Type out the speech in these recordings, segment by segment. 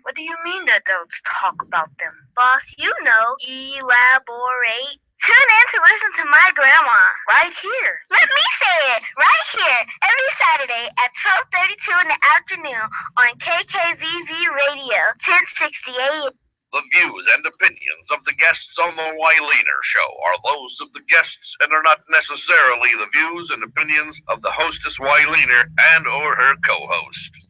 What do you mean the adults talk about them? Boss, you know, elaborate. Tune in to listen to my grandma right here. Let me say it right here every Saturday at 12:32 in the afternoon on KKVV Radio 1060 AM. The views and opinions of the guests on the WYLEANER show are those of the guests and are not necessarily the views and opinions of the hostess WYLEANER and or her co-host.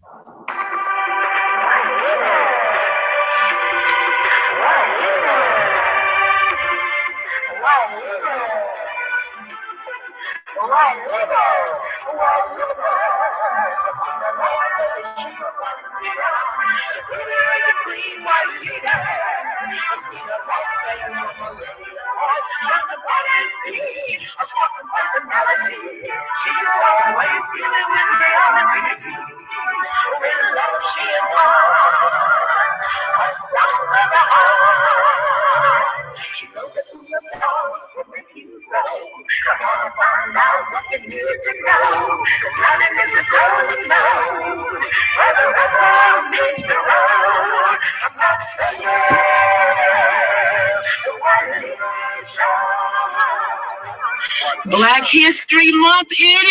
Black History Month it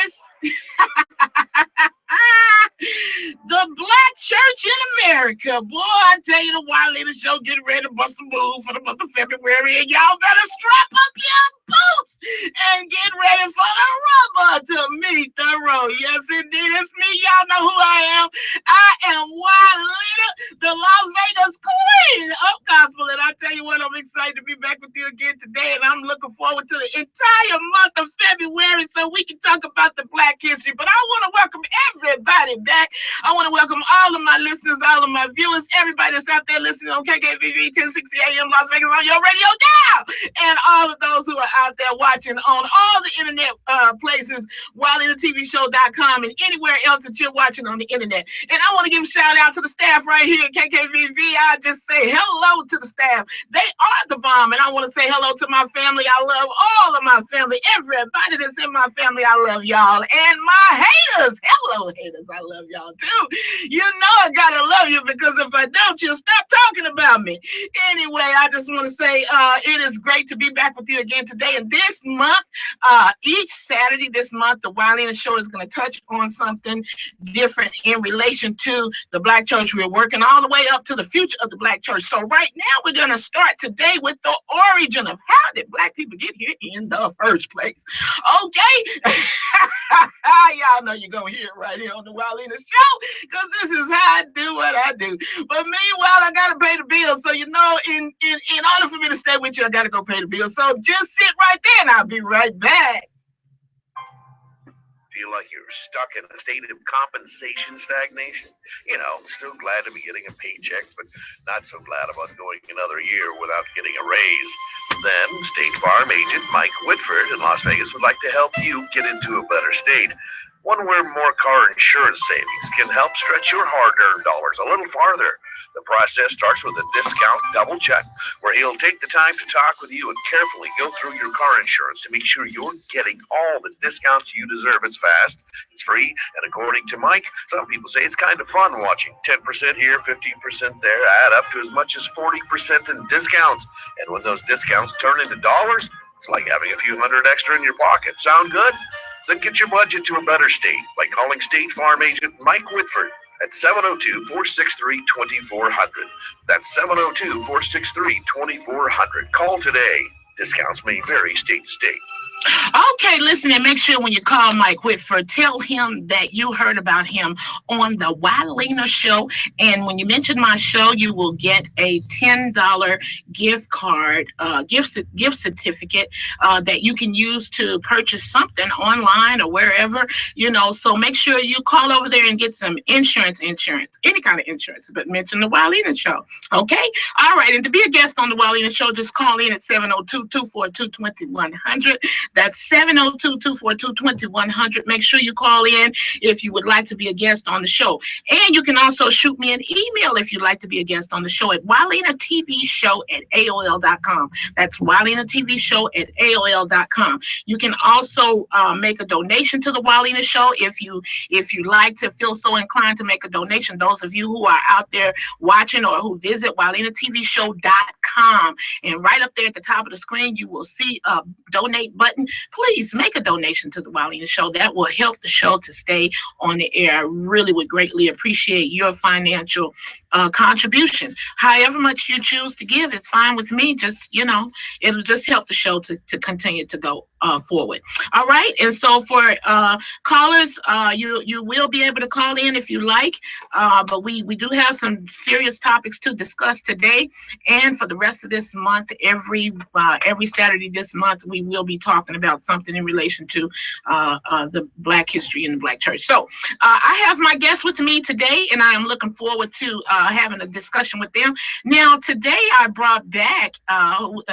is. The Black Church in America. Boy, I tell you, the WYLEANER show getting ready to bust a move for the month of February, and y'all better strap up your boots and get ready for the rubber to meet the road. Yes, indeed, it's me. Y'all know who I am. I am WYLEANER, the Las Vegas queen of gospel, and I tell you what, I'm excited to be back with you again today, and I'm looking forward to the entire month of February so we can talk about the Black history. But I want to welcome everybody back. I want to welcome all of my listeners, all of my viewers, everybody that's out there listening on KKVV 1060 AM Las Vegas on your radio dial, and all of those who are out there watching on all the internet places, WYLEANERTVShow.com, and anywhere else that you're watching on the internet. And I want to give a shout out to the staff right here at KKVV. I just say hello to the staff. They are the bomb, and I want to say hello to my family. I love all of my family. Everybody that's in my family, I love y'all. And my haters, hello haters, I love y'all too. You know I gotta love you, because if I don't, you'll stop talking about me. Anyway, I just want to say it is great to be back with you again today. And this month, each Saturday this month, the WYLEANER show is going to touch on something different in relation to the Black church. We're working all the way up to the future of the Black church. So right now, we're going to start today with the origin of how did Black people get here in the first place. Okay? Y'all know you're going to hear it right here on the WYLEANER show, because this is how I do what I do. But meanwhile, I got to pay the bills. So, you know, in order for me to stay with you, I got to go pay the bills. So just sit right there and I'll be right back. Feel like you're stuck in a state of compensation stagnation? You know, still glad to be getting a paycheck, but not so glad about going another year without getting a raise. Then State Farm agent Mike Whitford in Las Vegas would like to help you get into a better state. One where more car insurance savings can help stretch your hard-earned dollars a little farther. The process starts with a discount double check, where he'll take the time to talk with you and carefully go through your car insurance to make sure you're getting all the discounts you deserve. It's fast, it's free, and according to Mike, some people say it's kind of fun watching 10% here, 15% there add up to as much as 40% in discounts. And when those discounts turn into dollars, it's like having a few hundred extra in your pocket. Sound good? Then get your budget to a better state by calling State Farm agent Mike Whitford at 702-463-2400. That's 702-463-2400. Call today. Discounts may vary state to state. Okay, listen, and make sure when you call Mike Whitford, tell him that you heard about him on the WYLEANER show. And when you mention my show, you will get a $10 gift card, gift certificate that you can use to purchase something online or wherever, you know. So make sure you call over there and get some insurance, any kind of insurance, but mention the WYLEANER show. Okay? All right. And to be a guest on the WYLEANER show, just call in at 702-242-2100. That's 702-242-2100. Make sure you call in if you would like to be a guest on the show. And you can also shoot me an email if you'd like to be a guest on the show at WYLEANERTVShow@AOL.com. That's WYLEANERTVShow@AOL.com. You can also make a donation to the WYLEANER Show if you like to feel so inclined to make a donation. Those of you who are out there watching or who visit WYLEANERTVShow.com, and right up there at the top of the screen, you will see a donate button. Please make a donation to the WYLEANER Show. That will help the show to stay on the air. I really would greatly appreciate your financial contribution. However much you choose to give is fine with me. Just, it'll just help the show to continue to go forward. All right. And so for callers, you will be able to call in if you like. But we do have some serious topics to discuss today. And for the rest of this month, every Saturday this month, we will be talking about something in relation to the Black history in the Black church. So I have my guests with me today, and I am looking forward to having a discussion with them. Now, today I brought back,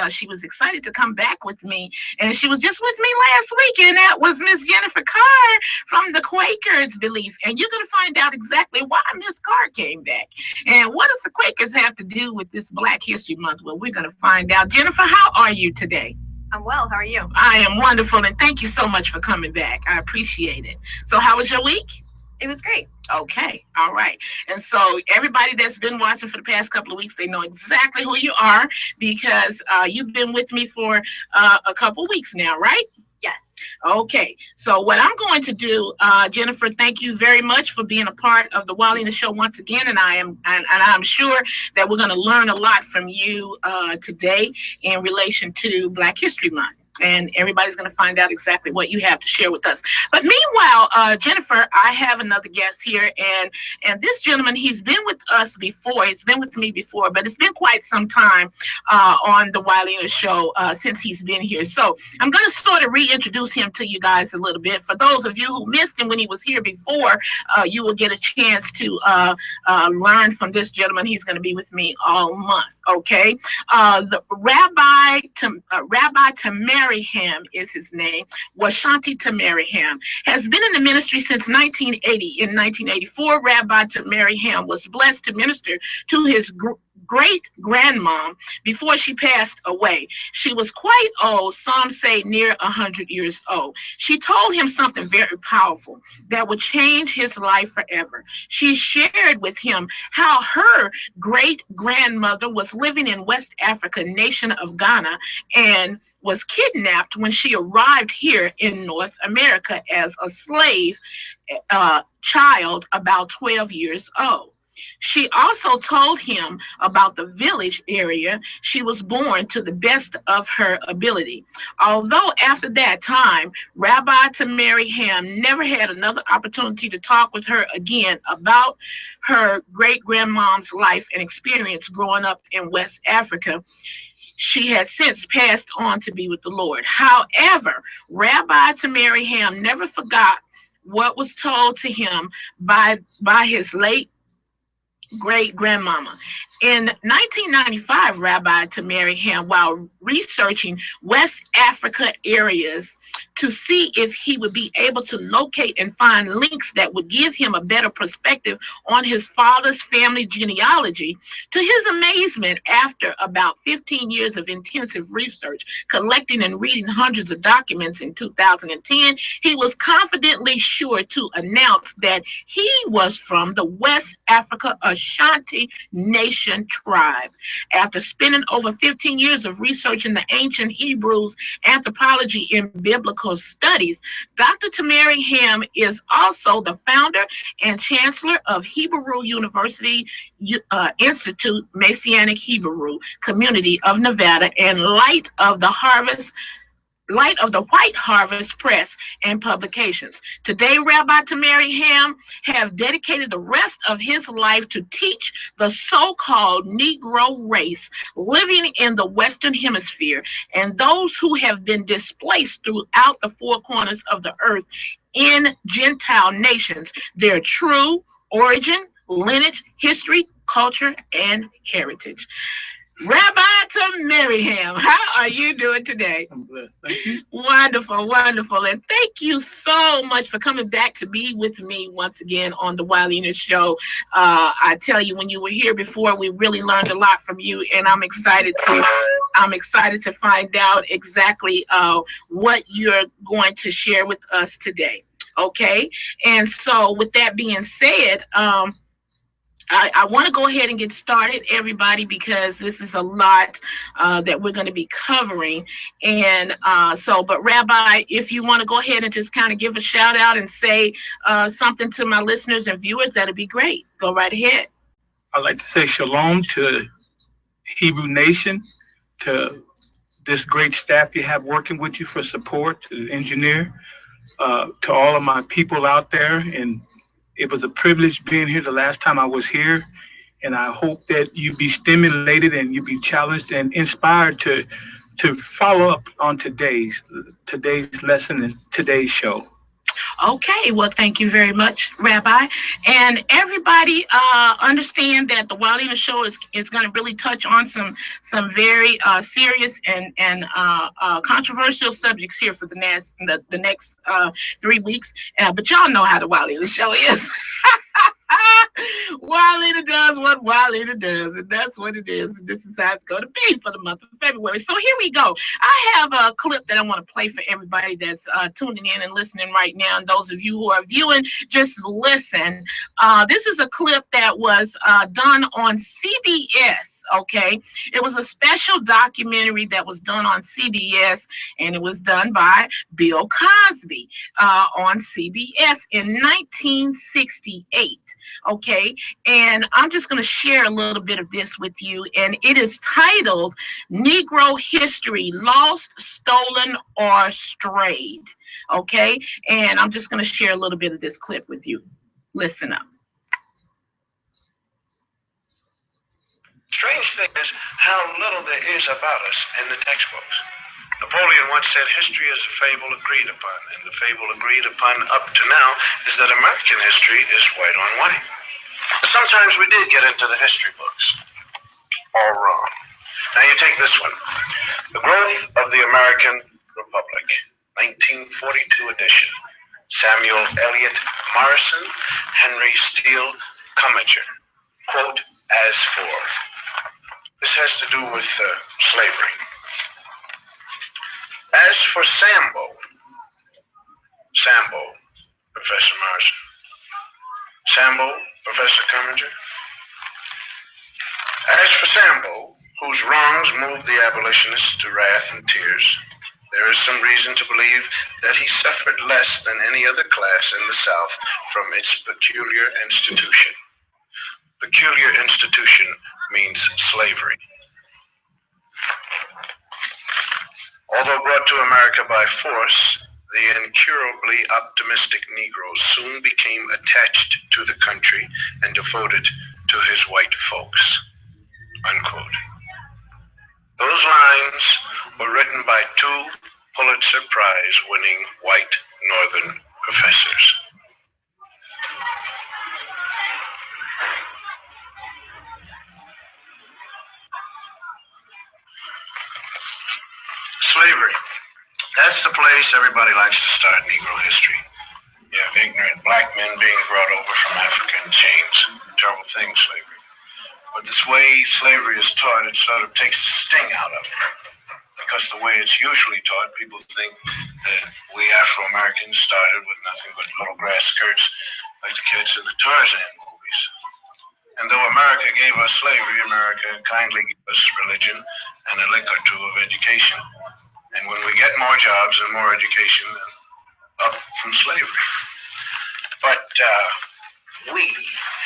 she was excited to come back with me, and she was just with me last week, and that was Miss Jennifer Carr from the Quakers Belief. And you're going to find out exactly why Miss Carr came back. And what does the Quakers have to do with this Black History Month? Well, we're going to find out. Jennifer, how are you today? I'm well. How are you? I am wonderful, and thank you so much for coming back. I appreciate it. So how was your week? It was great. Okay. All right. And so everybody that's been watching for the past couple of weeks, they know exactly who you are because you've been with me for a couple weeks now, right? Yes. Okay. So what I'm going to do, Jennifer, thank you very much for being a part of the WYLEANER Show once again. And I'm sure that we're going to learn a lot from you today in relation to Black History Month. And everybody's going to find out exactly what you have to share with us. But meanwhile, Jennifer, I have another guest here, and this gentleman, he's been with us before. He's been with me before, but it's been quite some time on the WYLEANER Show since he's been here. So I'm going to sort of reintroduce him to you guys a little bit. For those of you who missed him when he was here before, you will get a chance to learn from this gentleman. He's going to be with me all month. Okay, the Rabbi Ta'Marrhyham is his name. Washante Ta'Marrhyham has been in the ministry since 1980. In 1984, Rabbi Ta'Marrhyham was blessed to minister to his great-grandmom before she passed away. She was quite old, some say near 100 years old. She told him something very powerful that would change his life forever. She shared with him how her great-grandmother was living in West Africa, nation of Ghana, and was kidnapped when she arrived here in North America as a slave child about 12 years old. She also told him about the village area she was born to the best of her ability. Although after that time, Rabbi Ta'Marrhyham never had another opportunity to talk with her again about her great-grandmom's life and experience growing up in West Africa. She had since passed on to be with the Lord. However, Rabbi Ta'Marrhyham never forgot what was told to him by his late great-grandmama. In 1995, Rabbi Ta'Marrhyham, while researching West Africa areas to see if he would be able to locate and find links that would give him a better perspective on his father's family genealogy, to his amazement, after about 15 years of intensive research, collecting and reading hundreds of documents in 2010, he was confidently sure to announce that he was from the West Africa Ashanti Nation tribe. After spending over 15 years of researching the ancient Hebrews, anthropology, and biblical studies, Dr. Ta'Marrhyham is also the founder and chancellor of Hebrew University Institute, Messianic Hebrew Community of Nevada, and Light of the White Harvest Press and Publications. Today, Rabbi Ta'Marrhyham have dedicated the rest of his life to teach the so-called Negro race living in the Western Hemisphere and those who have been displaced throughout the four corners of the earth in Gentile nations, their true origin, lineage, history, culture, and heritage. Rabbi Ta'MarrYham, how are you doing today? I'm blessed. Thank you. Wonderful, wonderful. And thank you so much for coming back to be with me once again on the WYLEANER show. I tell you, when you were here before, we really learned a lot from you, and I'm excited to find out exactly what you're going to share with us today. Okay. And so with that being said, I want to go ahead and get started, everybody, because this is a lot that we're going to be covering. And but Rabbi, if you want to go ahead and just kind of give a shout out and say something to my listeners and viewers, that'd be great. Go right ahead. I'd like to say shalom to Hebrew Nation, to this great staff you have working with you for support, to the engineer, to all of my people out there. And it was a privilege being here the last time I was here. And I hope that you be stimulated and you be challenged and inspired to follow up on today's lesson and today's show. Okay, well, thank you very much, Rabbi. And everybody understand that the WYLEANER show is going to really touch on some very serious and controversial subjects here for the next 3 weeks. But y'all know how the WYLEANER show is. WYLEANER does what WYLEANER does, and that's what it is. And this is how it's going to be for the month of February. So here we go. I have a clip that I want to play for everybody that's tuning in and listening right now. And those of you who are viewing, just listen. This is a clip that was done on CBS. Okay, it was a special documentary that was done on CBS, and it was done by Bill Cosby on CBS in 1968. Okay, and I'm just going to share a little bit of this with you, and it is titled Negro History: Lost, Stolen, or Strayed. Okay, and I'm just going to share a little bit of this clip with you. Listen up. Strange thing is how little there is about us in the textbooks. Napoleon once said history is a fable agreed upon, and the fable agreed upon up to now is that American history is white on white. But sometimes we did get into the history books. All wrong. Now you take this one. The Growth of the American Republic, 1942 edition. Samuel Eliot Morrison, Henry Steele Commager. Quote, as for. This has to do with slavery. As for Sambo, Professor Morrison. Sambo, Professor Commager. As for Sambo, whose wrongs moved the abolitionists to wrath and tears, there is some reason to believe that he suffered less than any other class in the South from its peculiar institution. Peculiar institution means slavery. Although brought to America by force, the incurably optimistic Negro soon became attached to the country and devoted to his white folks. Unquote. Those lines were written by two Pulitzer Prize-winning white Northern professors. Slavery. That's the place everybody likes to start Negro history. You have ignorant black men being brought over from Africa in chains. Terrible thing, slavery. But this way slavery is taught, it sort of takes the sting out of it. Because the way it's usually taught, people think that we Afro-Americans started with nothing but little grass skirts like the kids in the Tarzan movies. And though America gave us slavery, America kindly gave us religion and a lick or two of education. And when we get more jobs and more education, then up from slavery. But we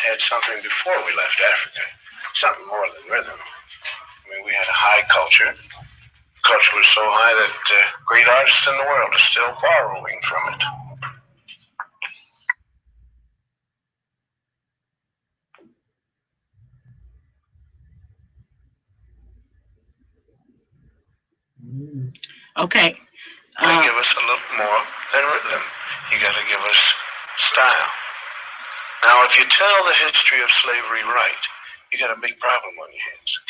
had something before we left Africa, something more than rhythm. I mean, we had a high culture. Culture was so high that great artists in the world are still borrowing from it. Okay. You gotta give us a little more than rhythm. You gotta give us style. Now, if you tell the history of slavery right, you got a big problem on your hands.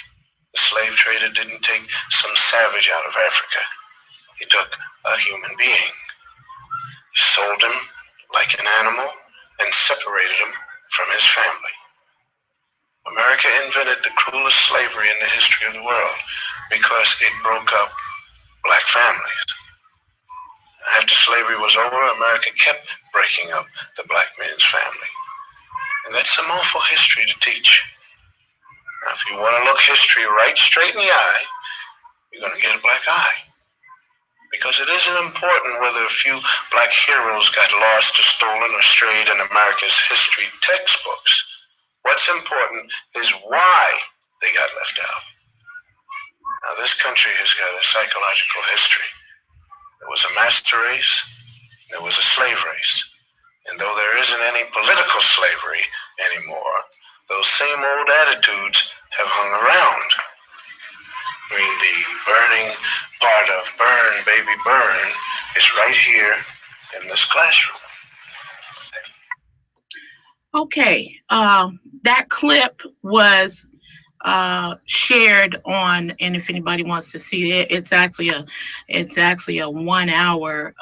The slave trader didn't take some savage out of Africa. He took a human being, sold him like an animal, and separated him from his family. America invented the cruelest slavery in the history of the world because it broke up black families. After slavery was over, America kept breaking up the black man's family. And that's some awful history to teach. Now, if you want to look history right straight in the eye, you're going to get a black eye. Because it isn't important whether a few black heroes got lost or stolen or strayed in America's history textbooks. What's important is why they got left out. Now, this country has got a psychological history. There was a master race, there was a slave race. And though there isn't any political slavery anymore, those same old attitudes have hung around. I mean, the burning part of Burn, Baby Burn is right here in this classroom. Okay, that clip was shared on, and if anybody wants to see it, it's actually a 1 hour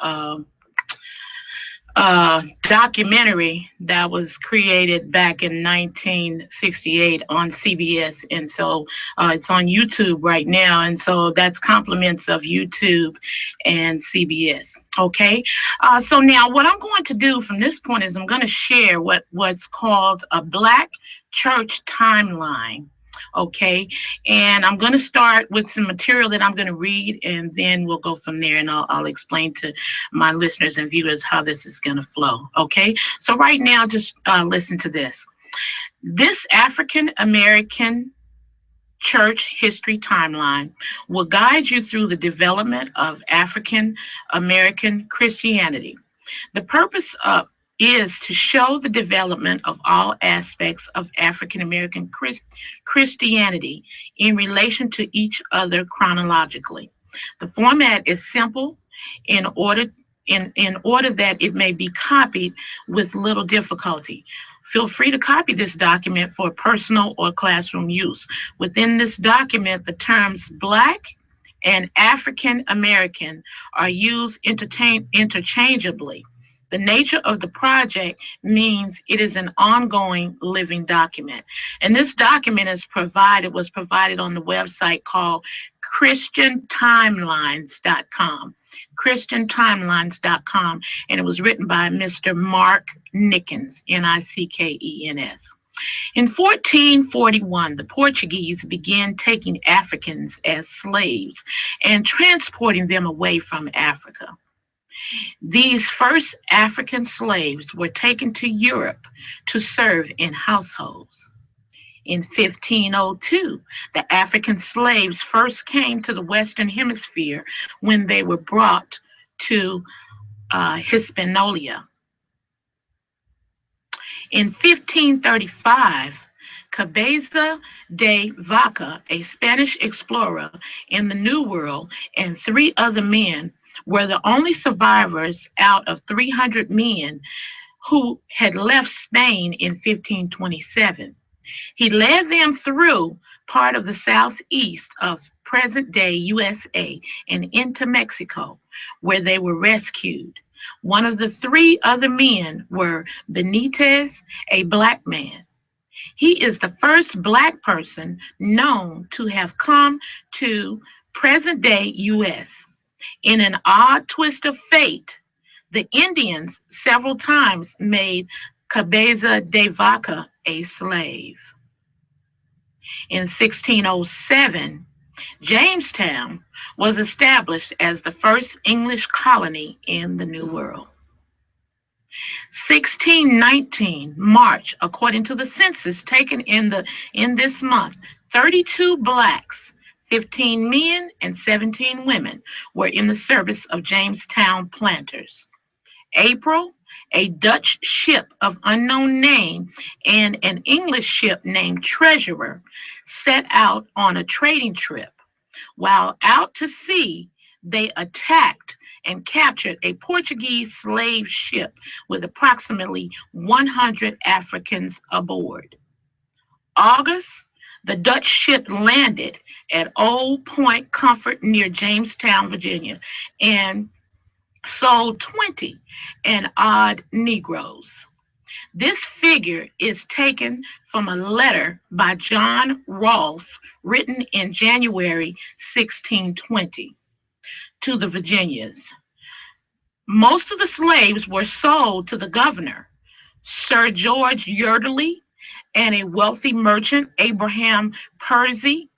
documentary that was created back in 1968 on CBS, and so it's on YouTube right now, and so that's compliments of YouTube and CBS. Okay, so now what I'm going to do from this point is I'm going to share what's called a Black Church Timeline. Okay, and I'm going to start with some material that I'm going to read, and then we'll go from there, and I'll explain to my listeners and viewers how this is going to flow. Okay, so right now, just listen to this. This African American church history timeline will guide you through the development of African American Christianity. The purpose is to show the development of all aspects of African American Christianity in relation to each other chronologically. The format is simple in order that it may be copied with little difficulty. Feel free to copy this document for personal or classroom use. Within this document, the terms Black and African American are used interchangeably. The nature of the project means it is an ongoing living document. And this document was provided on the website called ChristianTimelines.com. ChristianTimelines.com, and it was written by Mr. Mark Nickens, Nickens. In 1441, the Portuguese began taking Africans as slaves and transporting them away from Africa. These first African slaves were taken to Europe to serve in households. In 1502, the African slaves first came to the Western Hemisphere when they were brought to Hispaniola. In 1535, Cabeza de Vaca, a Spanish explorer in the New World, and 3 other men were the only survivors out of 300 men who had left Spain in 1527. He led them through part of the southeast of present-day USA and into Mexico, where they were rescued. One of the 3 other men were Benitez, a Black man. He is the first Black person known to have come to present-day US. In an odd twist of fate, the Indians several times made Cabeza de Vaca a slave. In 1607, Jamestown was established as the first English colony in the New World. 1619, March, according to the census taken in this month, 32 Blacks, 15 men, and 17 women were in the service of Jamestown planters. April, a Dutch ship of unknown name and an English ship named Treasurer set out on a trading trip. While out to sea, they attacked and captured a Portuguese slave ship with approximately 100 Africans aboard. August, The Dutch ship landed at Old Point Comfort near Jamestown, Virginia, and sold 20 and odd Negroes. This figure is taken from a letter by John Rolfe written in January 1620 to the Virginians. Most of the slaves were sold to the governor, Sir George Yeardley, and a wealthy merchant, Abraham Percy.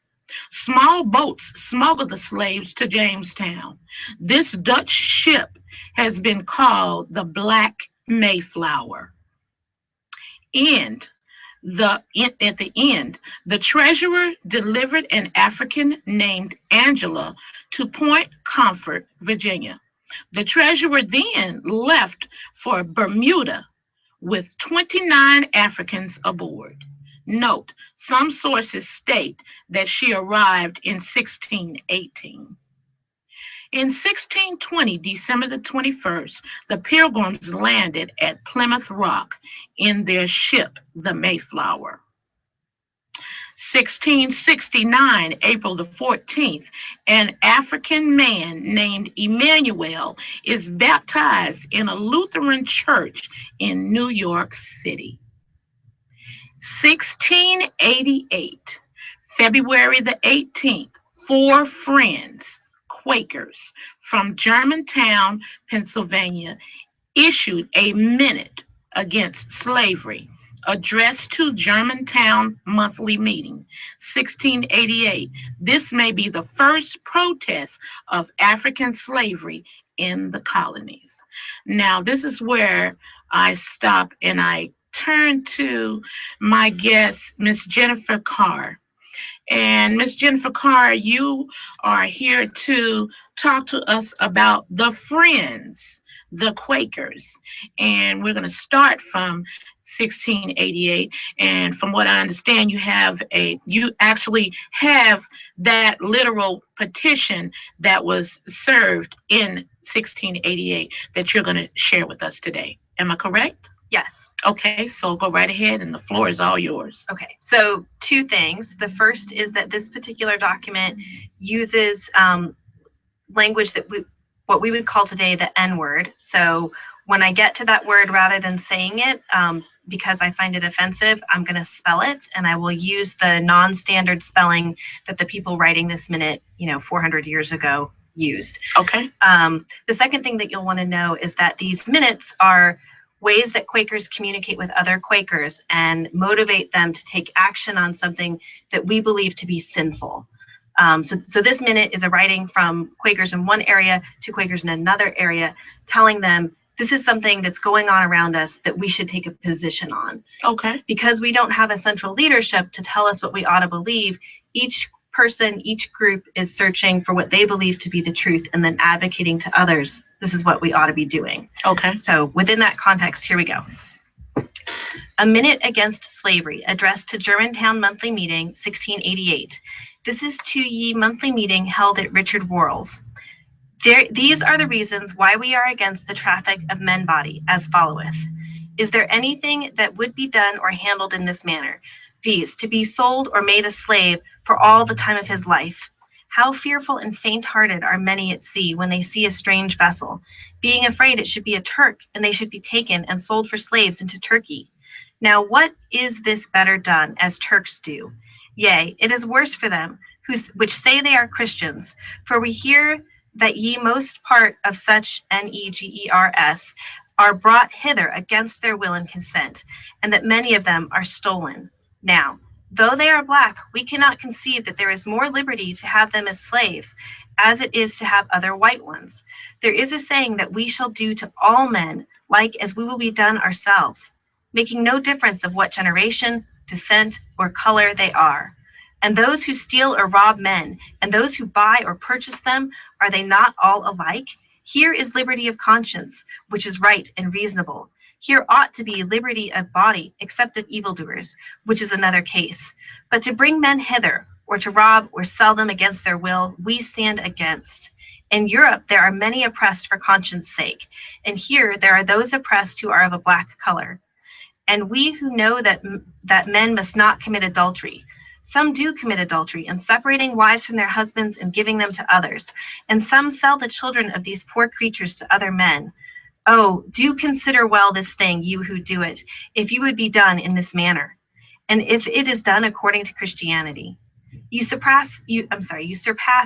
Small boats smuggled the slaves to Jamestown. This Dutch ship has been called the Black Mayflower. At the end, the treasurer delivered an African named Angela to Point Comfort, Virginia. The treasurer then left for Bermuda with 29 Africans aboard. Note, some sources state that she arrived in 1618. In 1620, December the 21st, the Pilgrims landed at Plymouth Rock in their ship, the Mayflower. 1669, April the 14th, an African man named Emmanuel is baptized in a Lutheran church in New York City. 1688, February the 18th, 4 friends, Quakers, from Germantown, Pennsylvania, issued a minute against slavery addressed to Germantown Monthly Meeting, 1688. This may be the first protest of African slavery in the colonies. Now, this is where I stop and I turn to my guest, Miss Jennifer Carr. And Miss Jennifer Carr, you are here to talk to us about the Friends, the Quakers. And we're going to start from 1688. And from what I understand, you actually have that literal petition that was served in 1688 that you're going to share with us today. Am I correct? Yes. Okay, so go right ahead and the floor is all yours. Okay, so 2 things. The first is that this particular document uses language that what we would call today the N-word. So when I get to that word, rather than saying it, because I find it offensive, I'm going to spell it, and I will use the non-standard spelling that the people writing this minute, 400 years ago used. Okay. The second thing that you'll want to know is that these minutes are ways that Quakers communicate with other Quakers and motivate them to take action on something that we believe to be sinful. So this minute is a writing from Quakers in one area to Quakers in another area, telling them this is something that's going on around us that we should take a position on. Okay. Because we don't have a central leadership to tell us what we ought to believe, each person, each group is searching for what they believe to be the truth and then advocating to others, this is what we ought to be doing. Okay. So within that context, here we go. A Minute Against Slavery, addressed to Germantown Monthly Meeting, 1688. This is to ye monthly meeting held at Richard Worrell's. These are the reasons why we are against the traffic of men body, as followeth. Is there anything that would be done or handled in this manner, viz., to be sold or made a slave for all the time of his life? How fearful and faint-hearted are many at sea when they see a strange vessel, being afraid it should be a Turk, and they should be taken and sold for slaves into Turkey. Now what is this better done, as Turks do? Yea, it is worse for them, which say they are Christians, for we hear that ye most part of such negers are brought hither against their will and consent, and that many of them are stolen. Now, though they are black, we cannot conceive that there is more liberty to have them as slaves, as it is to have other white ones. There is a saying that we shall do to all men like as we will be done ourselves, making no difference of what generation, descent, or color they are. And those who steal or rob men, and those who buy or purchase them, are they not all alike? Here is liberty of conscience, which is right and reasonable. Here ought to be liberty of body, except of evildoers, which is another case. But to bring men hither, or to rob or sell them against their will, we stand against. In Europe there are many oppressed for conscience sake, and here there are those oppressed who are of a black color. And we who know that men must not commit adultery, Some do commit adultery in separating wives from their husbands and giving them to others, and some sell the children of these poor creatures to other men. Oh, do consider well this thing, you who do it, if you would be done in this manner, and if it is done according to Christianity. You surpass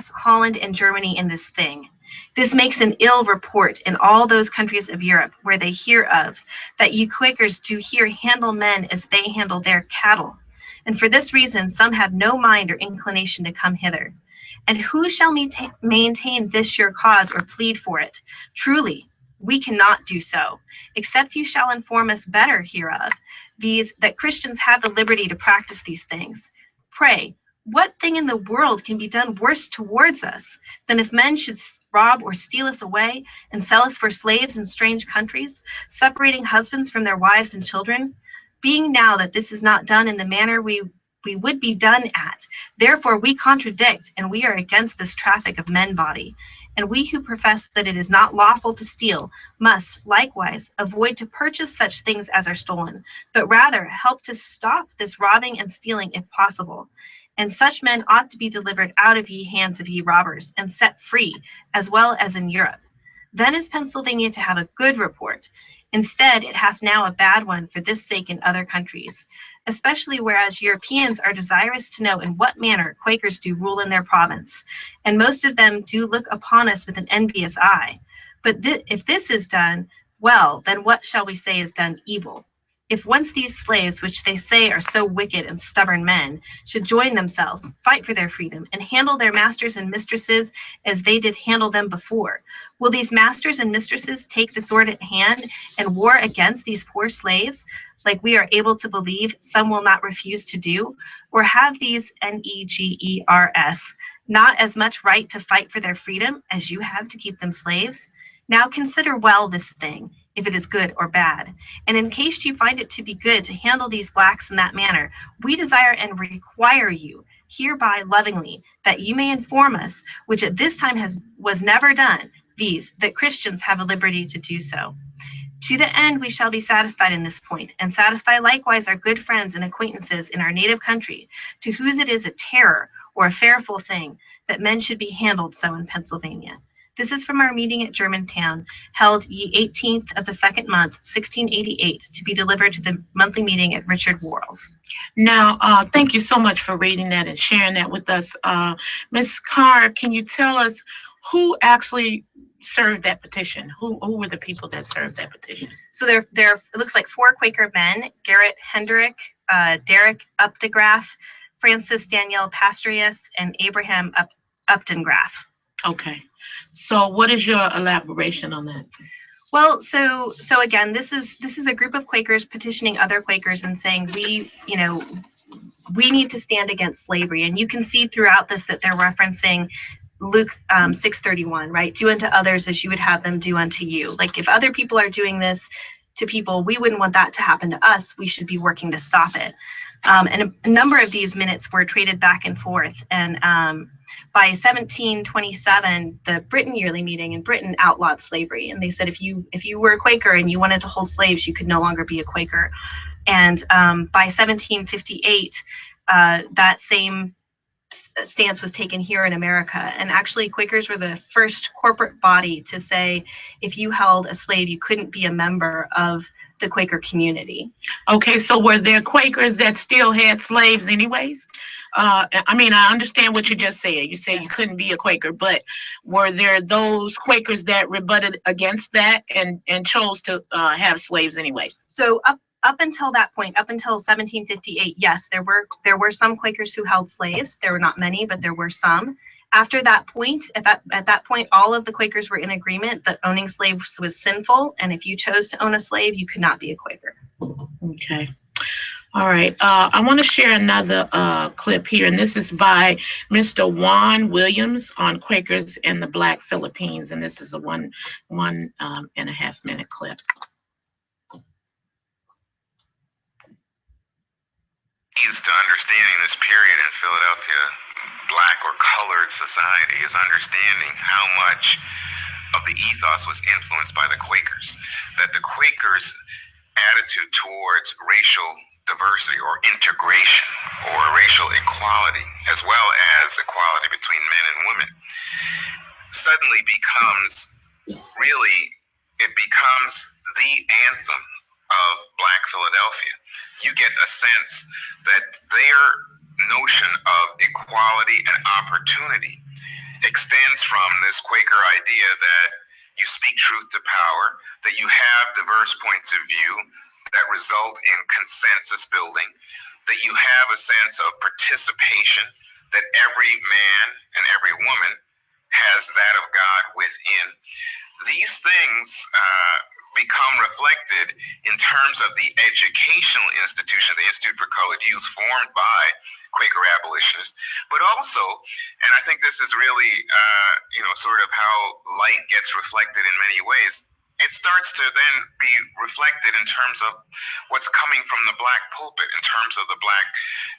Holland and Germany in this thing. This makes an ill report in all those countries of Europe where they hear of, that you Quakers do here handle men as they handle their cattle. And for this reason some have no mind or inclination to come hither. And who shall maintain this your cause or plead for it? Truly, we cannot do so, except you shall inform us better hereof, viz., that Christians have the liberty to practice these things. Pray, what thing in the world can be done worse towards us than if men should rob or steal us away and sell us for slaves in strange countries, separating husbands from their wives and children? Being now that this is not done in the manner we would be done at, therefore we contradict, and we are against this traffic of men body. And we who profess that it is not lawful to steal must likewise avoid to purchase such things as are stolen, but rather help to stop this robbing and stealing if possible. And such men ought to be delivered out of ye hands of ye robbers, and set free, as well as in Europe. Then is Pennsylvania to have a good report. Instead, it hath now a bad one for this sake in other countries, especially whereas Europeans are desirous to know in what manner Quakers do rule in their province, and most of them do look upon us with an envious eye. But if this is done well, then what shall we say is done evil? If once these slaves, which they say are so wicked and stubborn men, should join themselves, fight for their freedom, and handle their masters and mistresses as they did handle them before, will these masters and mistresses take the sword at hand and war against these poor slaves, like we are able to believe some will not refuse to do? Or have these negers not as much right to fight for their freedom as you have to keep them slaves? Now consider well this thing, if it is good or bad. And in case you find it to be good to handle these blacks in that manner, we desire and require you hereby lovingly that you may inform us, which at this time was never done, viz., that Christians have a liberty to do so. To the end we shall be satisfied in this point, and satisfy likewise our good friends and acquaintances in our native country, to whose it is a terror or a fearful thing that men should be handled so in Pennsylvania. This is from our meeting at Germantown, held ye 18th of the 2nd month, 1688, to be delivered to the monthly meeting at Richard Worrell's. Now, thank you so much for reading that and sharing that with us. Ms. Carr, can you tell us who actually served that petition? Who were the people that served that petition? So there it looks like 4 Quaker men: Garrett Hendrick, Derek Updegraff, Francis Danielle Pastrius, and Abraham Updengraff. Okay. So what is your elaboration on that? Well, so again, this is a group of Quakers petitioning other Quakers and saying we need to stand against slavery. And you can see throughout this that they're referencing Luke 6:31, right? Do unto others as you would have them do unto you. Like if other people are doing this to people, we wouldn't want that to happen to us. We should be working to stop it. And a number of these minutes were traded back and forth. And by 1727, the Britain Yearly Meeting in Britain outlawed slavery. And they said if you were a Quaker and you wanted to hold slaves, you could no longer be a Quaker. And by 1758, that same stance was taken here in America. And actually, Quakers were the first corporate body to say if you held a slave, you couldn't be a member of the Quaker community. Okay, so were there Quakers that still had slaves anyways? I mean, I understand what you just said. You said you couldn't be a Quaker, but were there those Quakers that rebutted against that and chose to have slaves anyways? So up until that point, up until 1758, yes, there were some Quakers who held slaves. There were not many, but there were some. After that point, at that point, all of the Quakers were in agreement that owning slaves was sinful, and if you chose to own a slave, you could not be a Quaker. Okay. All right. I want to share another clip here, and this is by Mr. Juan Williams on Quakers in the Black Philippines, and this is a one and a half minute clip. Keys to understanding this period in Philadelphia Black or colored society is understanding how much of the ethos was influenced by the Quakers, that the Quakers' attitude towards racial diversity or integration or racial equality, as well as equality between men and women, suddenly becomes really, it becomes the anthem of Black Philadelphia. You get a sense that their notion of equality and opportunity extends from this Quaker idea that you speak truth to power, that you have diverse points of view that result in consensus building, that you have a sense of participation, that every man and every woman has that of God within. These things become reflected in terms of the educational institution, the Institute for Colored Youth, formed by Quaker abolitionists, but also, and I think this is really, sort of how light gets reflected in many ways, it starts to then be reflected in terms of what's coming from the Black pulpit, in terms of the Black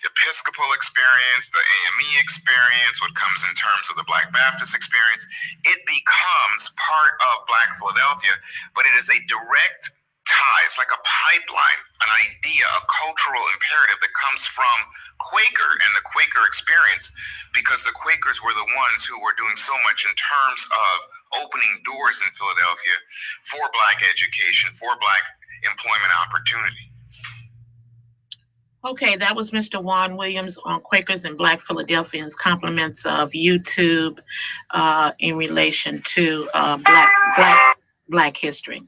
Episcopal experience, the AME experience, what comes in terms of the Black Baptist experience. It becomes part of Black Philadelphia, but it is a direct tie. It's like a pipeline, an idea, a cultural imperative that comes from Quaker and the Quaker experience, because the Quakers were the ones who were doing so much in terms of opening doors in Philadelphia for Black education, for Black employment opportunity. Okay, that was Mr. Juan Williams on Quakers and Black Philadelphians, compliments of YouTube in relation to Black history.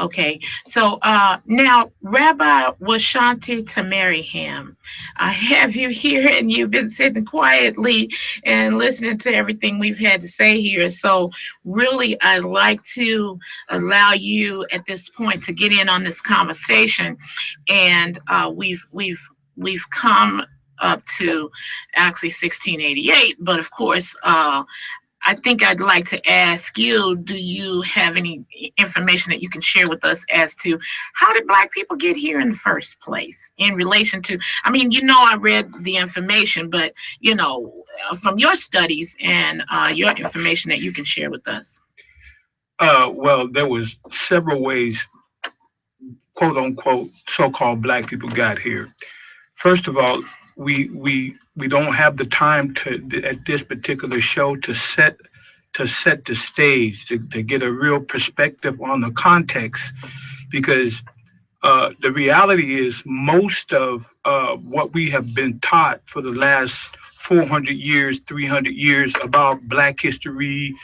Okay, so now, Rabbi Washante Ta'Marrhyham, I have you here, and you've been sitting quietly and listening to everything we've had to say here. So really, I'd like to allow you at this point to get in on this conversation. And we've come up to actually 1688, but of course, I think I'd like to ask you, do you have any information that you can share with us as to how did Black people get here in the first place in relation to, I mean, I read the information, but, from your studies and your information that you can share with us. Well, there was several ways, quote unquote, so-called Black people got here. First of all, we don't have the time at this particular show to set the stage, to get a real perspective on the context, because the reality is most of what we have been taught for the last 400 years, 300 years about Black history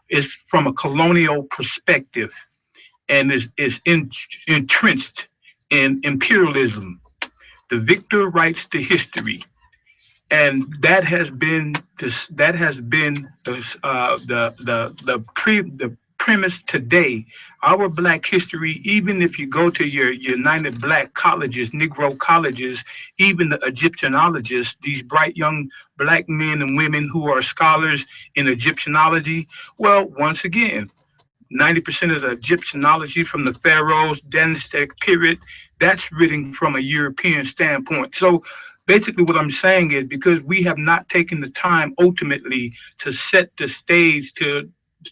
is from a colonial perspective, and is entrenched in imperialism. The victor writes the history, and that has been the premise today. Our Black history, even if you go to your United Black colleges, Negro colleges, even the Egyptianologists, these bright young Black men and women who are scholars in Egyptianology, well, once again, 90% of the Egyptianology from the Pharaohs, dynastic period, that's written from a European standpoint. So basically what I'm saying is, because we have not taken the time ultimately to set the stage to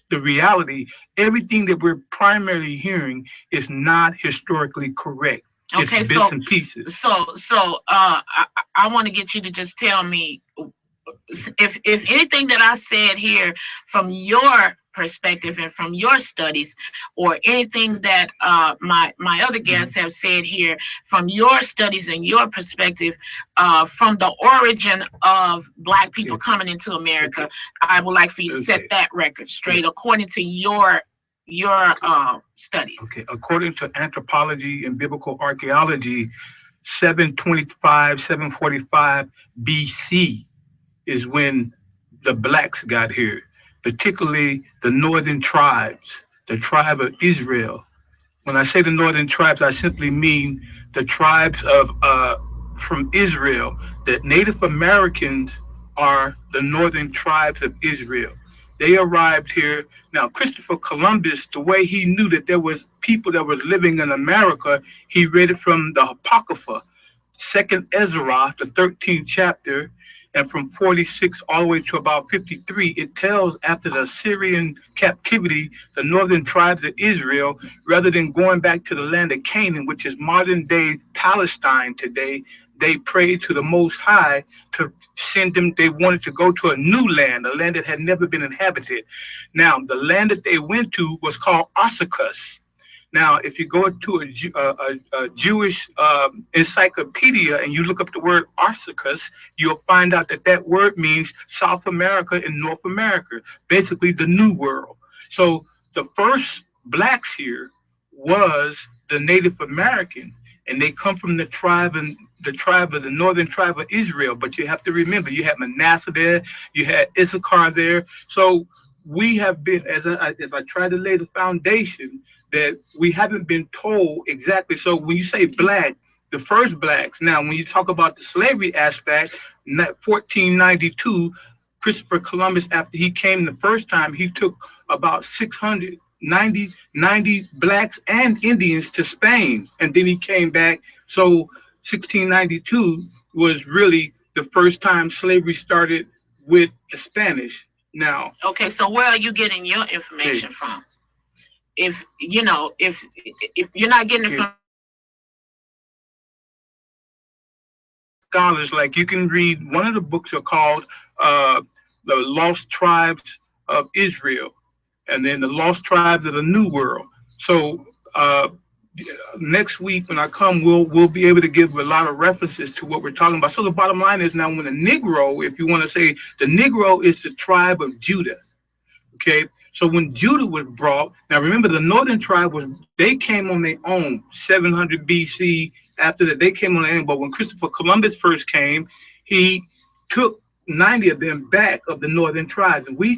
the reality, everything that we're primarily hearing is not historically correct. Okay, it's bits and pieces. So I want to get you to just tell me if anything that I said here from your perspective and from your studies, or anything that my other guests have said here from your studies and your perspective, from the origin of Black people coming into America, I would like for you to set that record straight according to your studies. Okay, according to anthropology and biblical archaeology, 725, 745 BC is when the Blacks got here, particularly the northern tribes, the tribe of Israel. When I say the northern tribes, I simply mean the tribes of from Israel. The Native Americans are the northern tribes of Israel. They arrived here. Now, Christopher Columbus, the way he knew that there was people that was living in America, he read it from the Apocrypha, Second Ezra, the 13th chapter, and from 46 all the way to about 53, it tells after the Assyrian captivity, the northern tribes of Israel, rather than going back to the land of Canaan, which is modern day Palestine today, they prayed to the Most High to send them. They wanted to go to a new land, a land that had never been inhabited. Now, the land that they went to was called Arsakas. Now, if you go to a Jewish encyclopedia and you look up the word Arsakas, you'll find out that that word means South America and North America, basically the New World. So the first blacks here was the Native American, and they come from the tribe and the tribe of the northern tribe of Israel. But you have to remember, you had Manasseh there, you had Issachar there. So we have been, as I try to lay the foundation, that we haven't been told exactly. So when you say black, the first blacks, now when you talk about the slavery aspect, 1492, Christopher Columbus, after he came the first time, he took about 690 blacks and Indians to Spain, and then he came back. So 1692 was really the first time slavery started with the Spanish. Now, okay, so where are you getting your information from? If you know, if you're not getting it from scholars, like you can read, one of the books are called the Lost Tribes of Israel, and then the Lost Tribes of the New World. So next week when I come, we'll be able to give a lot of references to what we're talking about. So the bottom line is, now when the Negro, if you want to say, the Negro is the tribe of Judah. Okay, so when Judah was brought, now remember the northern tribe they came on their own, 700 BC. After that, they came on their own. But when Christopher Columbus first came, he took 90 of them back of the northern tribes. And when we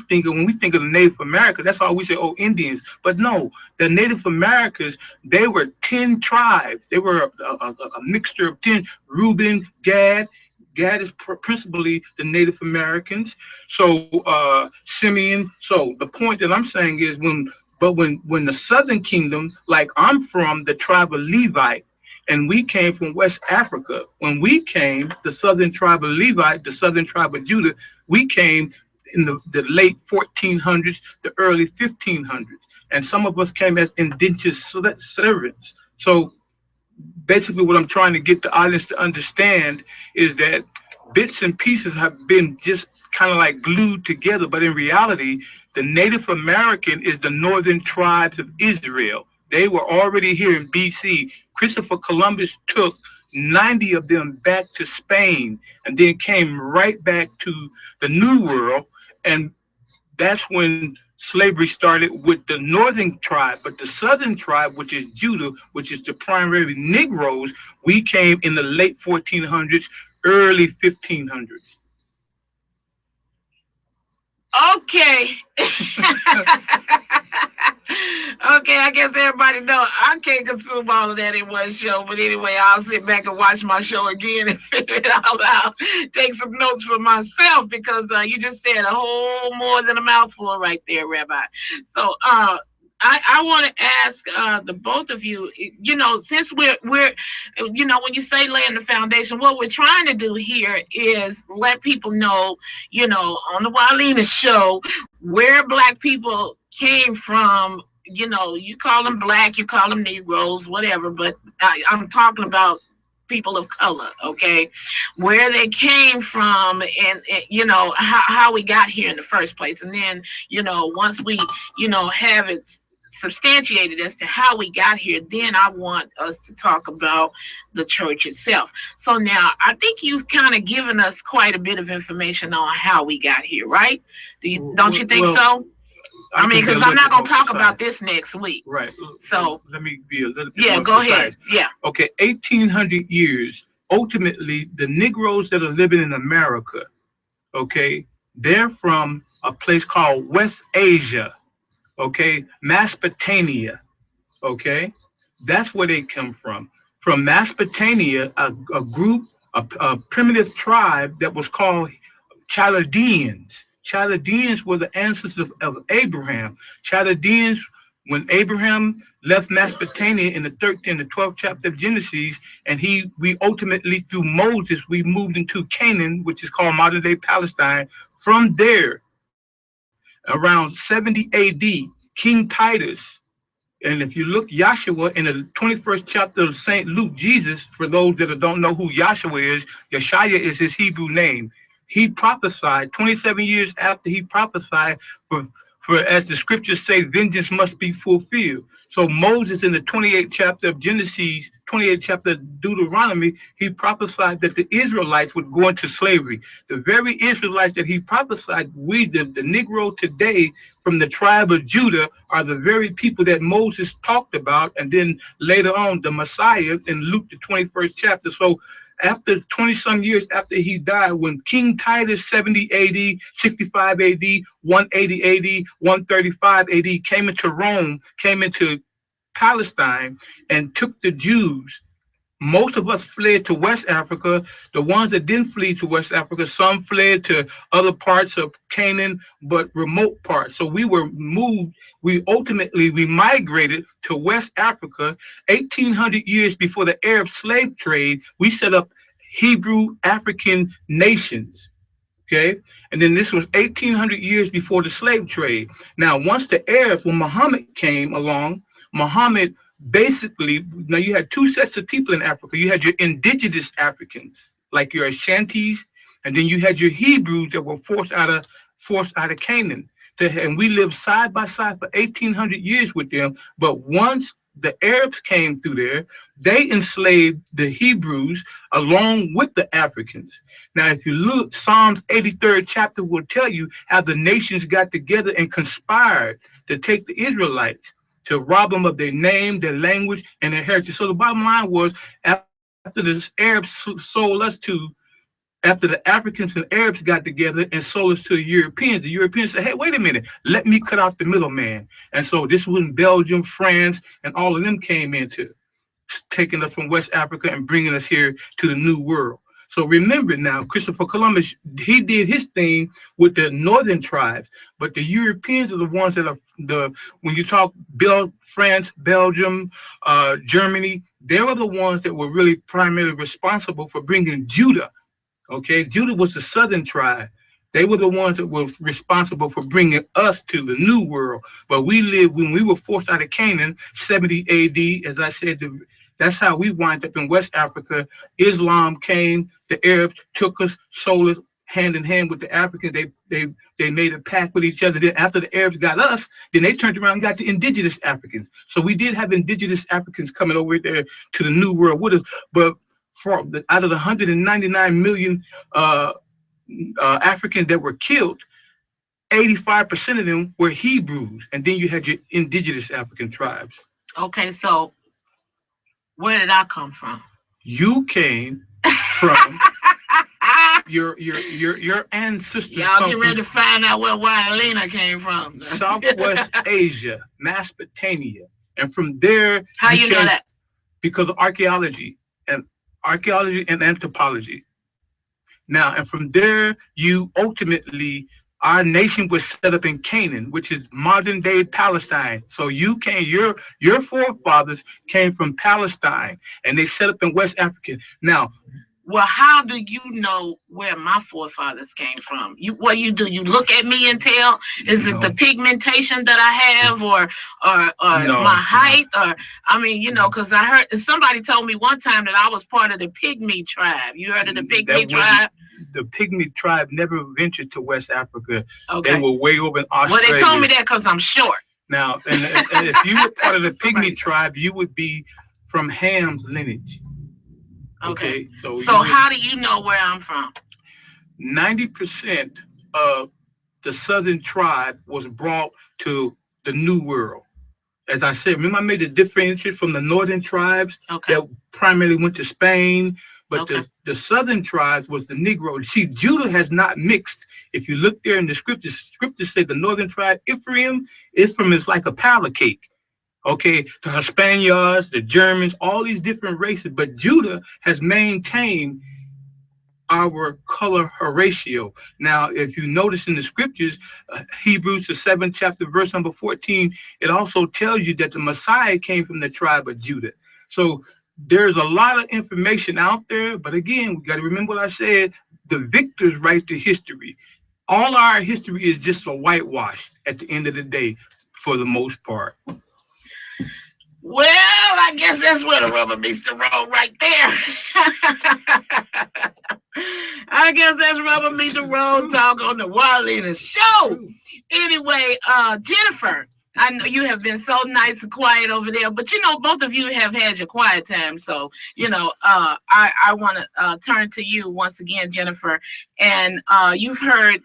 think of the Native America, that's all we say, oh, Indians. But no, the Native Americans, they were 10 tribes. They were a mixture of 10, Reuben, Gad. Gad is principally the Native Americans. So Simeon. So the point that I'm saying is when the Southern Kingdom, like I'm from the tribe of Levite, and we came from West Africa. When we came, the Southern tribe of Levite, the Southern tribe of Judah, we came in the late 1400s, the early 1500s, and some of us came as indentured servants. So basically what I'm trying to get the audience to understand is that bits and pieces have been just kind of like glued together, but in reality, the Native American is the northern tribes of Israel. They were already here in BC. Christopher Columbus took 90 of them back to Spain and then came right back to the New World. And that's when slavery started with the northern tribe. But the southern tribe, which is Judah, which is the primary Negroes, we came in the late 1400s, early 1500s. Okay. Okay, I guess everybody know I can't consume all of that in one show. But anyway, I'll sit back and watch my show again and figure it all out. Take some notes for myself, because you just said a whole more than a mouthful right there, Rabbi. So I want to ask the both of you, since we're when you say laying the foundation, what we're trying to do here is let people know, on the WYLEANER show, where Black people came from. You call them Black, you call them Negroes, whatever, but I'm talking about people of color, okay, where they came from, and how we got here in the first place. And then once we have it substantiated as to how we got here, then I want us to talk about the church itself. So now I think you've kind of given us quite a bit of information on how we got here, right? Don't you think so? I mean, because I'm not going to talk about this next week. Right. So let me be a little bit more go precise. Ahead. Yeah. Okay, 1800 years. Ultimately, the Negroes that are living in America, okay, they're from a place called West Asia, okay, Mesopotamia, okay. That's where they come from. From Mesopotamia, a primitive tribe that was called Chaldeans. Chaldeans were the ancestors of Abraham. Chaldeans When Abraham left Mesopotamia in the 13th and 12th chapter of Genesis, and we ultimately, through Moses, we moved into Canaan, which is called modern day Palestine. From there, around 70 AD, King Titus, and if you look Yahshua in the 21st chapter of St. Luke, Jesus, for those that don't know who Yahshua is, Yeshua is his Hebrew name. He prophesied 27 years after he prophesied for as the scriptures say, vengeance must be fulfilled. So Moses in the 28th chapter of Genesis, 28th chapter of Deuteronomy, he prophesied that the Israelites would go into slavery. The very Israelites that he prophesied, the Negro today from the tribe of Judah, are the very people that Moses talked about, and then later on the Messiah in Luke the 21st chapter. So after 20-some years after he died, when King Titus 70 AD, 65 AD, 180 AD, 135 AD came into Rome, came into Palestine and took the Jews, most of us fled to West Africa. The ones that didn't flee to West Africa, some fled to other parts of Canaan, but remote parts. So we were moved. We migrated to West Africa. 1,800 years before the Arab slave trade, we set up Hebrew African nations. Okay, and then this was 1,800 years before the slave trade. Now, once the Arabs, when Muhammad came along, Muhammad basically, now you had two sets of people in Africa. You had your indigenous Africans, like your Ashantis, and then you had your Hebrews that were forced out of Canaan. And we lived side by side for 1,800 years with them. But once the Arabs came through there, they enslaved the Hebrews along with the Africans. Now, if you look, Psalms 83rd chapter will tell you how the nations got together and conspired to take the Israelites, to rob them of their name, their language, and their heritage. So the bottom line was, after the Arabs sold us to, after the Africans and Arabs got together and sold us to the Europeans said, hey, wait a minute, let me cut out the middleman. And so this was when Belgium, France, and all of them came into taking us from West Africa and bringing us here to the New World. So remember now, Christopher Columbus, he did his thing with the northern tribes, but the Europeans are the ones that are when you talk France, Belgium, Germany, they were the ones that were really primarily responsible for bringing Judah. Okay, Judah was the southern tribe. They were the ones that were responsible for bringing us to the New World. But we lived, when we were forced out of Canaan, 70 AD, as I said, that's how we wind up in West Africa. Islam came, the Arabs took us, sold us hand in hand with the Africans. They made a pact with each other. Then after the Arabs got us, then they turned around and got the indigenous Africans. So we did have indigenous Africans coming over there to the New World with us. But out of the 199 million Africans that were killed, 85% of them were Hebrews. And then you had your indigenous African tribes. Okay, so where did I come from? You came from your ancestors. Y'all get ready to find out where WYLEANER came from. Southwest Asia, Mesopotamia. And from there, how you know that? Because of archaeology and anthropology. Now, and from there, our nation was set up in Canaan, which is modern day Palestine. So your forefathers came from Palestine, and they set up in West Africa. Now, well, how do you know where my forefathers came from? What you do? You look at me and tell? Is it the pigmentation that I have, or my height, or I mean, because I heard somebody told me one time that I was part of the Pygmy tribe. You heard of the Pygmy tribe? The Pygmy tribe never ventured to West Africa. Okay. They were way over in Australia. Well, they told me that because I'm short. Now, and if you were part of the Pygmy tribe, you would be from Ham's lineage. Okay. So how do you know where I'm from? 90% of the southern tribe was brought to the New World. As I said, remember I made the differentiation from the northern tribes that primarily went to Spain, but the southern tribes was the Negro. See, Judah has not mixed. If you look there in the scriptures say the northern tribe, Ephraim is like a powder cake. Okay, the Hispanians, the Germans, all these different races, but Judah has maintained our color Horatio. Now, if you notice in the scriptures, Hebrews the 7th chapter, verse number 14, it also tells you that the Messiah came from the tribe of Judah. So there's a lot of information out there, but again, we got to remember what I said, the victors write the history. All our history is just a whitewash at the end of the day, for the most part. Well, I guess that's where the rubber meets the road right there. I guess that's rubber meets the road talk on the WYLEANER show. Anyway, Jennifer, I know you have been so nice and quiet over there, but you know, both of you have had your quiet time. So, you know, I want to turn to you once again, Jennifer, and you've heard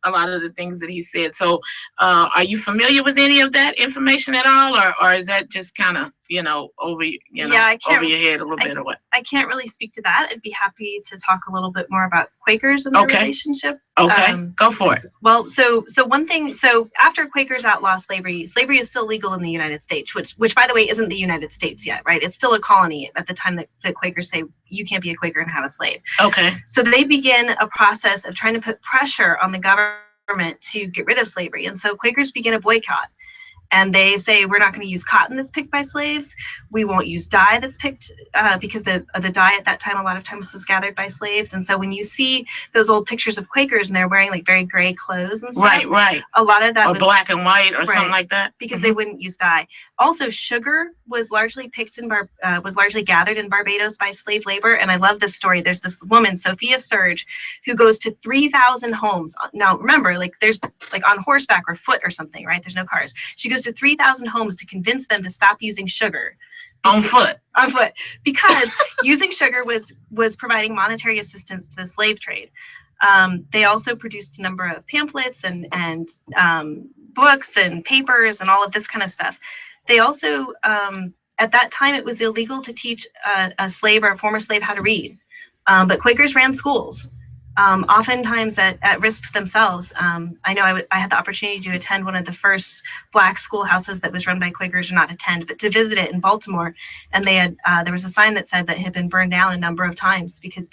a lot of the things that he said. So are you familiar with any of that information at all, or is that just kind of, you know, over your head a little bit or what? I can't really speak to that. I'd be happy to talk a little bit more about Quakers and their relationship. Okay, go for it. Well, so one thing, so after Quakers outlaw slavery, slavery is still legal in the United States, which by the way isn't the United States yet, right? It's still a colony at the time that the Quakers say you can't be a Quaker and have a slave. Okay. So they begin a process of trying to put pressure on the government to get rid of slavery. And so Quakers begin a boycott. And they say, we're not going to use cotton that's picked by slaves. We won't use dye that's picked because the dye at that time a lot of times was gathered by slaves. And so when you see those old pictures of Quakers and they're wearing like very gray clothes and stuff, right, a lot of that or was black and white or something like that, because they wouldn't use dye. Also, sugar was largely picked in was largely gathered in Barbados by slave labor. And I love this story. There's this woman, Sophia Surge, who goes to 3,000 homes. Now remember, like there's like on horseback or foot or something, right? There's no cars. She goes to 3,000 homes to convince them to stop using sugar. On foot, because using sugar was providing monetary assistance to the slave trade. They also produced a number of pamphlets and books and papers and all of this kind of stuff. They also, at that time, it was illegal to teach a slave or a former slave how to read, but Quakers ran schools. Oftentimes at risk themselves. I know I had the opportunity to attend one of the first Black schoolhouses that was run by Quakers, or not attend, but to visit it in Baltimore. And they had there was a sign that said that it had been burned down a number of times because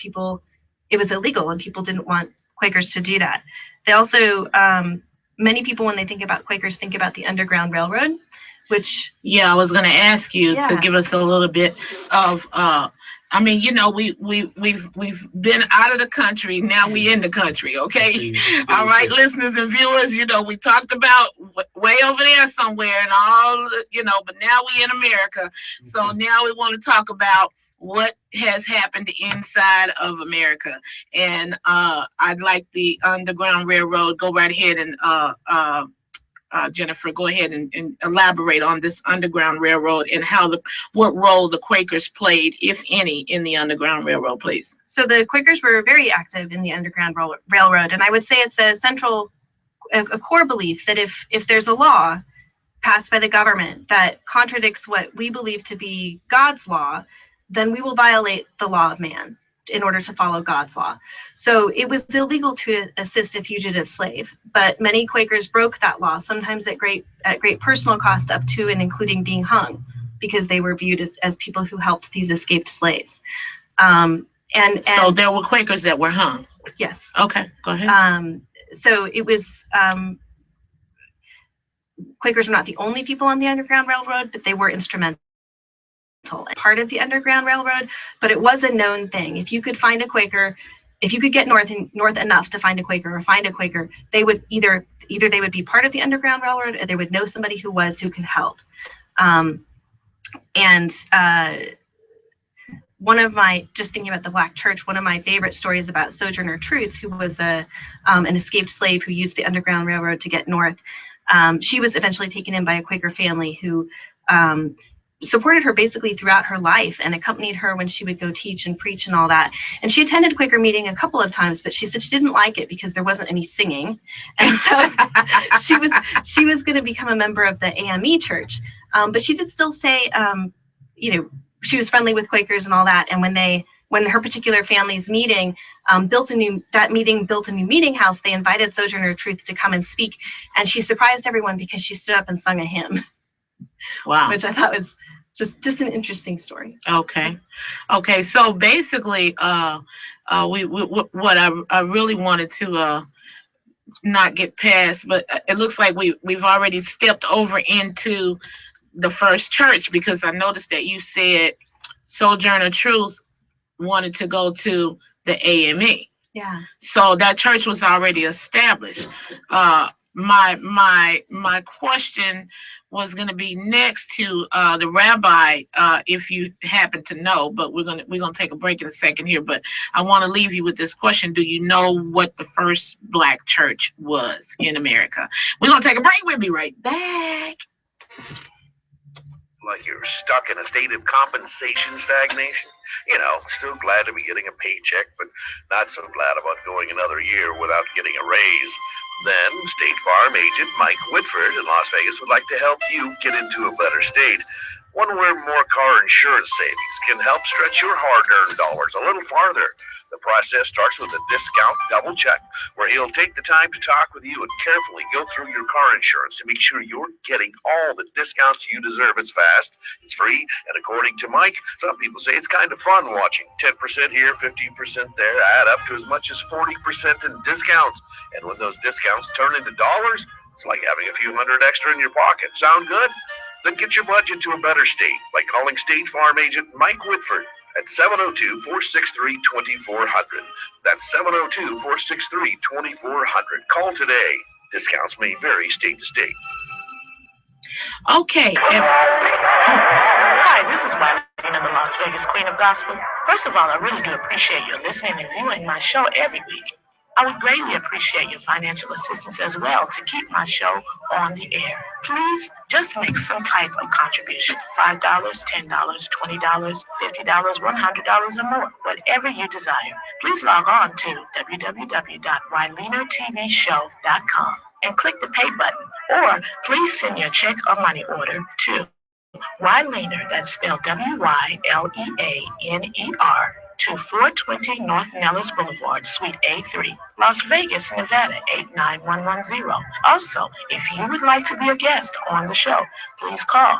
it was illegal and people didn't want Quakers to do that. They also, many people when they think about Quakers think about the Underground Railroad, which... Yeah, I was going to ask you to give us a little bit of... I mean, you know, we've been out of the country. Now we in the country, okay? All right, listeners and viewers, you know, we talked about way over there somewhere and all, you know, but now we in America. So now we want to talk about what has happened inside of America. And I'd like the Underground Railroad, go right ahead and Jennifer, go ahead and elaborate on this Underground Railroad and what role the Quakers played, if any, in the Underground Railroad, please. So the Quakers were very active in the Underground Railroad, and I would say it's a core belief that if there's a law passed by the government that contradicts what we believe to be God's law, then we will violate the law of man in order to follow God's law. So it was illegal to assist a fugitive slave, but many Quakers broke that law, sometimes at great personal cost, up to and including being hung, because they were viewed as people who helped these escaped slaves. And so there were Quakers that were hung. Yes. Okay, go ahead. So it was Quakers were not the only people on the Underground Railroad, but they were instrumental. Part of the Underground Railroad, but it was a known thing. If you could find a Quaker, if you could get north enough to find a Quaker or find a Quaker, they would either they would be part of the Underground Railroad or they would know somebody who could help. One of my, just thinking about the Black church, one of my favorite stories about Sojourner Truth, who was an escaped slave who used the Underground Railroad to get north. She was eventually taken in by a Quaker family who supported her basically throughout her life and accompanied her when she would go teach and preach and all that. And she attended Quaker meeting a couple of times, but she said she didn't like it because there wasn't any singing. And so she was going to become a member of the AME church. But she did still say, you know, she was friendly with Quakers and all that. And when her particular family's meeting built a new meeting house, they invited Sojourner Truth to come and speak. And she surprised everyone because she stood up and sung a hymn. Wow. Which I thought was just an interesting story. Okay. Okay. So basically, what I really wanted to not get past, but it looks like we've already stepped over into the first church, because I noticed that you said Sojourner Truth wanted to go to the AME. Yeah. So that church was already established. My question was going to be next to the rabbi, if you happen to know. But we're gonna take a break in a second here. But I want to leave you with this question: do you know what the first Black church was in America? We're gonna take a break. We'll be right back. Like you're stuck in a state of compensation stagnation? Still glad to be getting a paycheck, but not so glad about going another year without getting a raise. Then State Farm agent Mike Whitford in Las Vegas would like to help you get into a better state. One where more car insurance savings can help stretch your hard-earned dollars a little farther. The process starts with a discount double check, where he'll take the time to talk with you and carefully go through your car insurance to make sure you're getting all the discounts you deserve. It's fast, it's free, and according to Mike, some people say it's kind of fun watching 10% here, 15% there add up to as much as 40% in discounts. And when those discounts turn into dollars, it's like having a few hundred extra in your pocket. Sound good? Then get your budget to a better state by calling State Farm agent Mike Whitford at 702-463-2400. That's 702-463-2400. Call today. Discounts may vary state to state. Okay. Hi, this is WYLEANER, the Las Vegas Queen of Gospel. First of all, I really do appreciate your listening and viewing my show every week. I would greatly appreciate your financial assistance as well to keep my show on the air. Please just make some type of contribution. $5, $10, $20, $50, $100 or more, whatever you desire. Please log on to www.wyleanertvshow.com and click the pay button. Or please send your check or money order to WYLEANER, that's spelled WYLEANER, to 420 North Nellis Boulevard, Suite A3, Las Vegas, Nevada, 89110. Also, if you would like to be a guest on the show, please call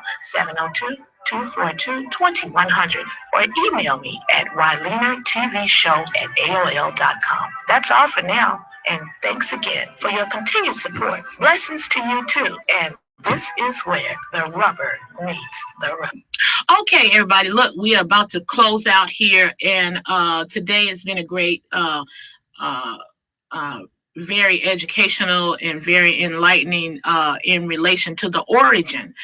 702-242-2100 or email me at wyleanertvshow@aol.com. That's all for now, and thanks again for your continued support. Blessings to you too, and this is where the rubber meets the road. Okay, everybody, look, we are about to close out here, and today has been a great, very educational and very enlightening in relation to the origin.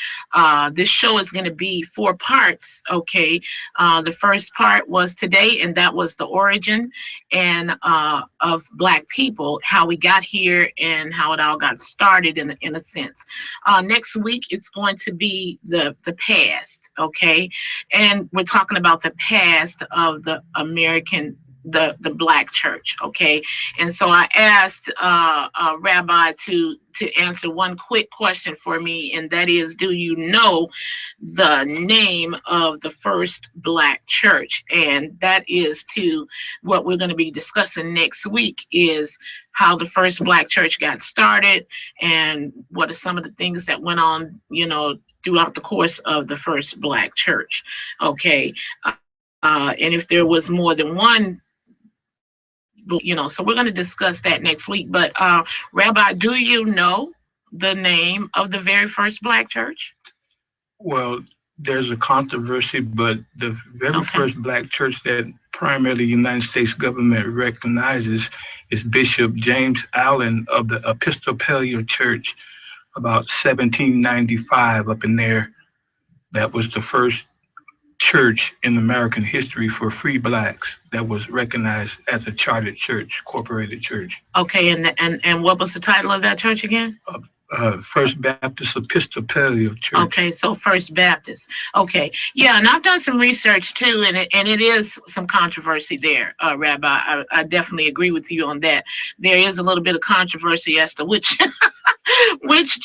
This show is going to be 4 parts, okay? The first part was today, and that was the origin and of Black people, how we got here and how it all got started in a sense. Next week, it's going to be the past, okay? And we're talking about the past of the American the Black church, okay? And so I asked Rabbi to answer one quick question for me, and that is, do you know the name of the first Black church? And that is to what we're going to be discussing next week, is how the first Black church got started and what are some of the things that went on, throughout the course of the first Black church, okay? And if there was more than one, so we're going to discuss that next week. But Rabbi, do you know the name of the very first Black church? Well, there's a controversy, but the very first Black church that primarily the United States government recognizes is Bishop James Allen of the Episcopalian Church, about 1795 up in there. That was the first church in American history for free Blacks that was recognized as a chartered church, corporated church. Okay, and what was the title of that church again? First Baptist Episcopalian Church. Okay, so First Baptist. Okay, yeah, and I've done some research too, and it is some controversy there, Rabbi. I definitely agree with you on that. There is a little bit of controversy as to which which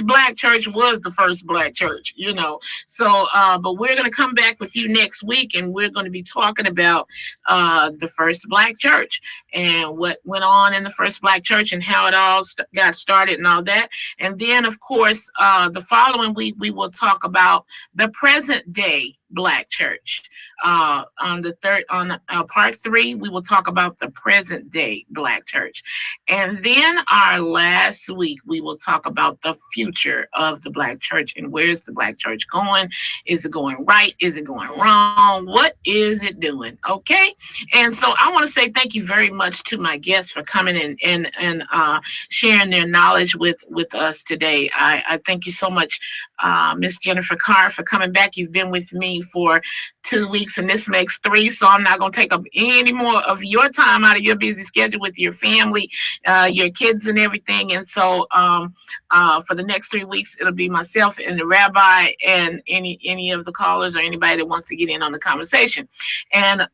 black church was the first black church, you know. So, but we're going to come back with you next week, and we're going to be talking about the first black church and what went on in the first black church and how it all got started and all that. And then, of course, the following week, we will talk about the present day black church. On part 3, we will talk about the present day black church. And then our last week, we will talk about the future of the black church and where's the black church going? Is it going right? Is it going wrong? What is it doing? Okay. And so I want to say thank you very much to my guests for coming and sharing their knowledge with us today. I thank you so much, Miss Jennifer Carr, for coming back. You've been with me for 2 weeks, and this makes 3, so I'm not going to take up any more of your time out of your busy schedule with your family, your kids and everything. And so for the next 3 weeks, it'll be myself and the rabbi and any of the callers or anybody that wants to get in on the conversation. And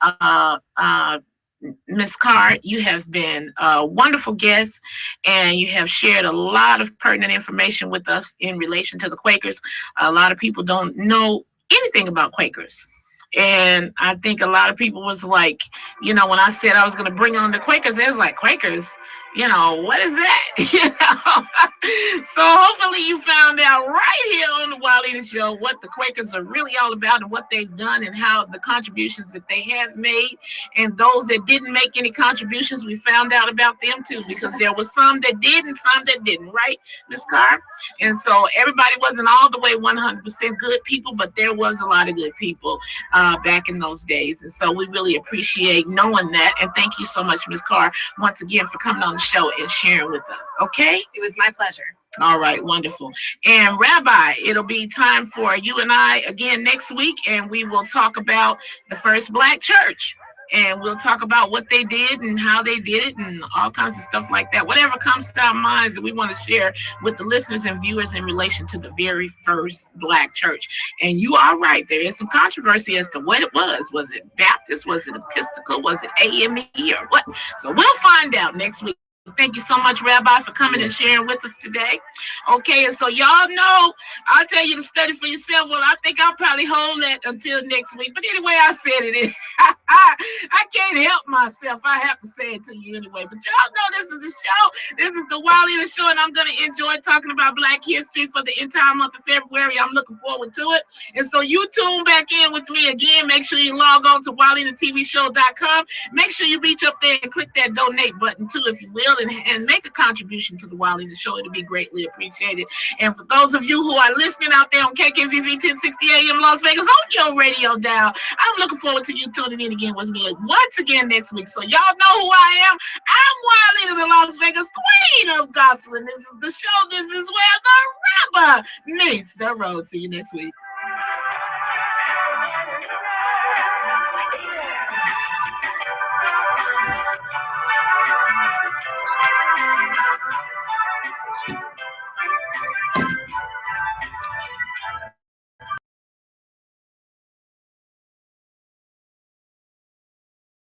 Ms. Carr, you have been a wonderful guest, and you have shared a lot of pertinent information with us in relation to the Quakers. A lot of people don't know anything about Quakers. And I think a lot of people was like, you know, when I said I was going to bring on the Quakers, they was like, Quakers? You know, what is that? You know? So hopefully you found out right here on the WYLEANER Show what the Quakers are really all about and what they've done and how the contributions that they have made. And those that didn't make any contributions, we found out about them too, because there was some that did and some that didn't, right, Ms. Carr? And so everybody wasn't all the way 100% good people, but there was a lot of good people back in those days. And so we really appreciate knowing that. And thank you so much, Ms. Carr, once again for coming on the show and sharing with us. Okay? It was my pleasure. All right, wonderful. And Rabbi, it'll be time for you and I again next week, and we will talk about the first black church. And we'll talk about what they did and how they did it and all kinds of stuff like that. Whatever comes to our minds that we want to share with the listeners and viewers in relation to the very first black church. And you are right. There is some controversy as to what it was. Was it Baptist? Was it Episcopal? Was it AME or what? So we'll find out next week. Thank you so much, Rabbi, for coming and sharing with us today. Okay, and so y'all know, I'll tell you to study for yourself. Well, I think I'll probably hold that until next week. But anyway, I said it. I can't help myself. I have to say it to you anyway. But y'all know this is the show. This is the WYLEANER Show, and I'm going to enjoy talking about Black history for the entire month of February. I'm looking forward to it. And so you tune back in with me again. Make sure you log on to WYLEANERTVShow.com. Make sure you reach up there and click that donate button too, if you will, and make a contribution to the WYLEANER Show. It'll be greatly appreciated. And for those of you who are listening out there on KKVV 1060 AM Las Vegas on your radio dial, I'm looking forward to you tuning in again with me once again next week. So y'all know who I am. I'm WYLEANER, the Las Vegas Queen of Gospel, and this is the show. This is where the rubber meets the road. See you next week.